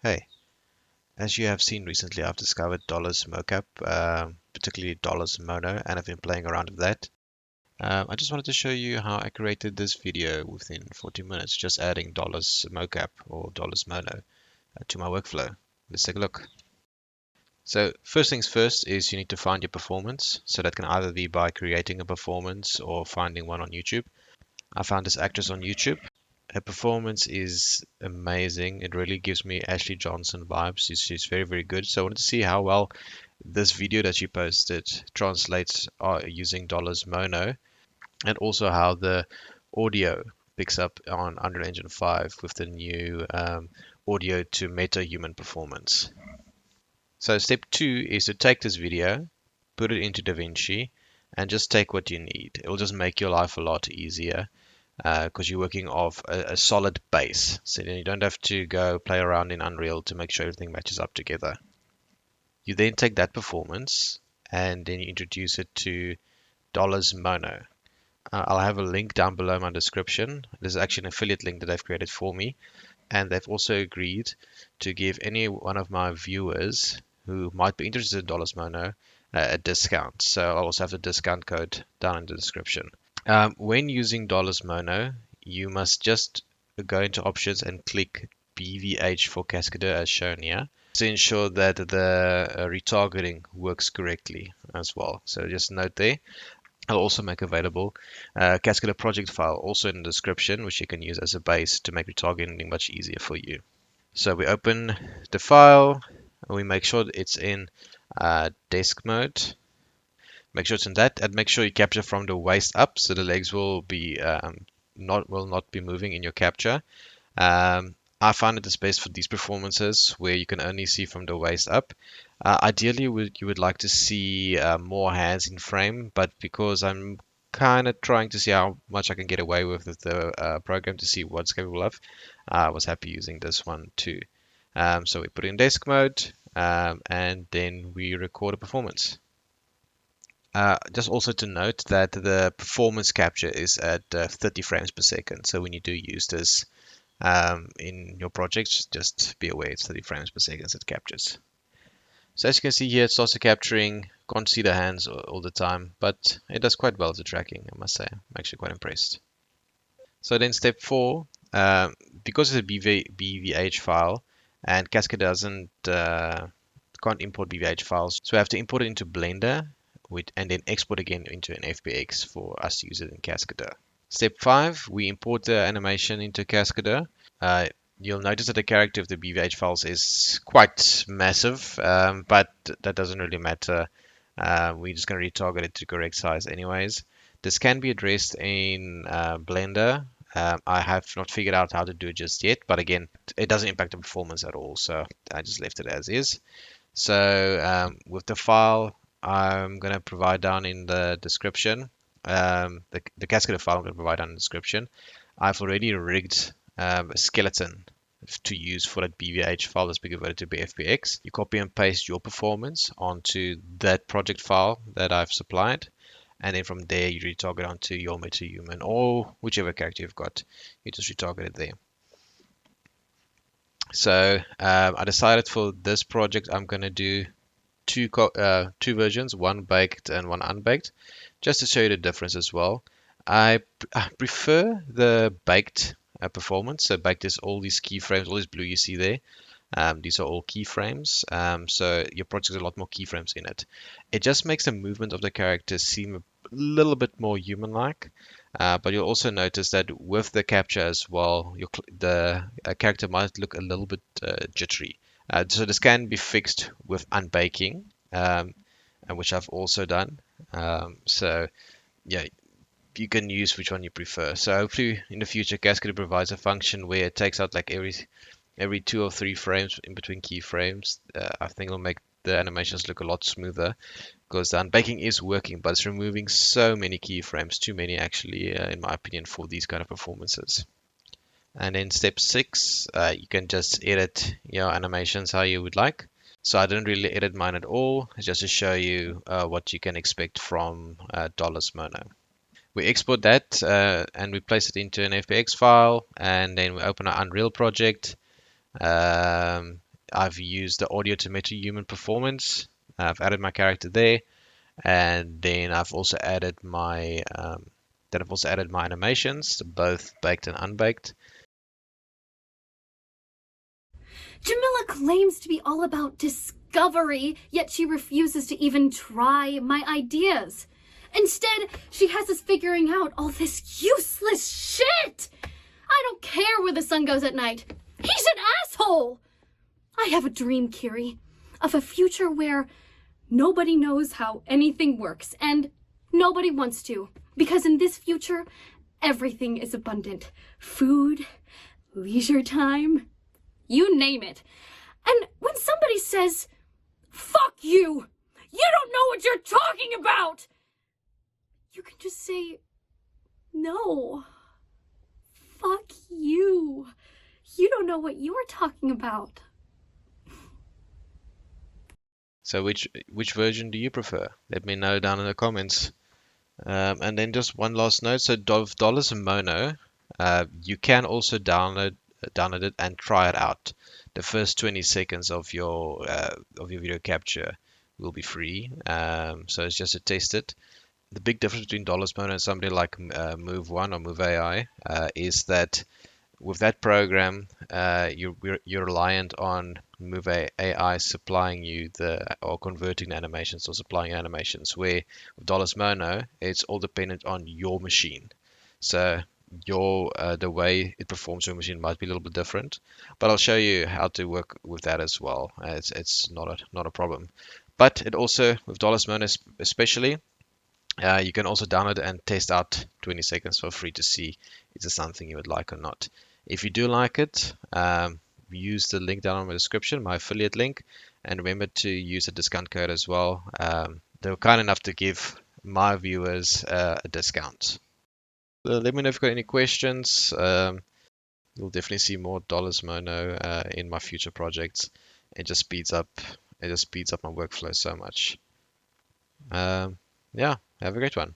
Hey, as you have seen recently, I've discovered Dollar's Mocap, particularly Dollar's Mono, and I've been playing around with that. I just wanted to show you how I created this video within 40 minutes, just adding Dollar's Mocap or Dollar's Mono to my workflow. Let's take a look. So first things first is you need to find your performance. So that can either be by creating a performance or finding one on YouTube. I found this actress on YouTube. Her performance is amazing. It really gives me Ashley Johnson vibes. She's very, very good. So I wanted to see how well this video that she posted translates using Dollars Mono, and also how the audio picks up on Unreal Engine 5 with the new audio to meta human performance. So step 2 is to take this video, put it into DaVinci, and just take what you need. It'll just make your life a lot easier because you're working off a solid base. So then you don't have to go play around in Unreal to make sure everything matches up together. You then take that performance and then you introduce it to Dollars Mono. I'll have a link down below in my description. There's actually an affiliate link that they've created for me. And they've also agreed to give any one of my viewers who might be interested in Dollars Mono a discount. So I'll also have the discount code down in the description. When using Dollars Mono, you must just go into options and click BVH for Cascadeur as shown here to ensure that the retargeting works correctly as well. So just note there. I'll also make available Cascadeur Project File also in the description, which you can use as a base to make retargeting much easier for you. So we open the file, and we make sure that it's in desk mode. Make sure it's in that, and make sure you capture from the waist up, so the legs will be not be moving in your capture. I find it is best for these performances where you can only see from the waist up. Ideally, you would like to see more hands in frame, but because I'm kind of trying to see how much I can get away with the program to see what's capable of, I was happy using this one too. So we put it in desk mode, and then we record a performance. Just also to note that the performance capture is at 30 frames per second. So when you do use this in your projects, just be aware it's 30 frames per second it captures. So as you can see here, it's also capturing. Can't see the hands all the time, but it does quite well with the tracking, I must say. I'm actually quite impressed. So then step 4, because it's a BVH file, and Cascadeur doesn't can't import BVH files, so we have to import it into Blender and then export again into an FBX for us to use it in Cascadeur. Step 5, we import the animation into Cascadeur. You'll notice that the character of the BVH files is quite massive, but that doesn't really matter. We're just going to retarget it to correct size anyways. This can be addressed in Blender. I have not figured out how to do it just yet, but again, it doesn't impact the performance at all, so I just left it as is. So with the file, I'm going to provide down in the description, the Cascadeur file I'm going to provide down in the description. I've already rigged a skeleton to use for that BVH file that's been converted to BFBX. You copy and paste your performance onto that project file that I've supplied. And then from there, you retarget onto your MetaHuman or whichever character you've got. You just retarget it there. So I decided for this project, I'm going to do two versions, one baked and one unbaked, just to show you the difference as well. I prefer the baked performance. So baked is all these keyframes, all this blue you see there. These are all keyframes. So your project has a lot more keyframes in it. It just makes the movement of the character seem a little bit more human-like. But you'll also notice that with the capture as well, the character might look a little bit jittery. So this can be fixed with unbaking, and which I've also done. So yeah, you can use which one you prefer. So hopefully in the future, Cascadeur provides a function where it takes out like every 2 or 3 frames in between keyframes. I think it'll make the animations look a lot smoother because the unbaking is working, but it's removing so many keyframes, too many actually, in my opinion, for these kind of performances. And in step 6, you can just edit your animations how you would like. So I didn't really edit mine at all, just to show you what you can expect from Dollars Mono. We export that and we place it into an FBX file, and then we open our Unreal project. I've used the audio to measure human performance. I've added my character there, and then I've also added my animations, both baked and unbaked. Jamila claims to be all about discovery, yet she refuses to even try my ideas. Instead, she has us figuring out all this useless shit! I don't care where the sun goes at night. He's an asshole! I have a dream, Kiri, of a future where nobody knows how anything works, and nobody wants to. Because in this future, everything is abundant. Food, leisure time, you name it. And when somebody says, "Fuck you! You don't know what you're talking about!" you can just say, "No. Fuck you. You don't know what you're talking about." So which version do you prefer? Let me know down in the comments. And then just one last note. So dollars mono, you can also download it and try it out. The first 20 seconds of your video capture will be free. So it's just to test it. The big difference between dollars mono and somebody like Move One or Move AI is that with that program, you're reliant on Move AI supplying you or converting the animations or supplying animations. Where with Dollars Mono, it's all dependent on your machine. So the way it performs your machine might be a little bit different, but I'll show you how to work with that as well. It's not a problem. But it also with Dollars Mono especially. You can also download and test out 20 seconds for free to see is it something you would like or not. If you do like it, use the link down in the description, my affiliate link, and remember to use a discount code as well. They were kind enough to give my viewers a discount. So let me know if you've got any questions. You'll definitely see more dollars mono in my future projects. It just speeds up my workflow so much. Yeah, have a great one.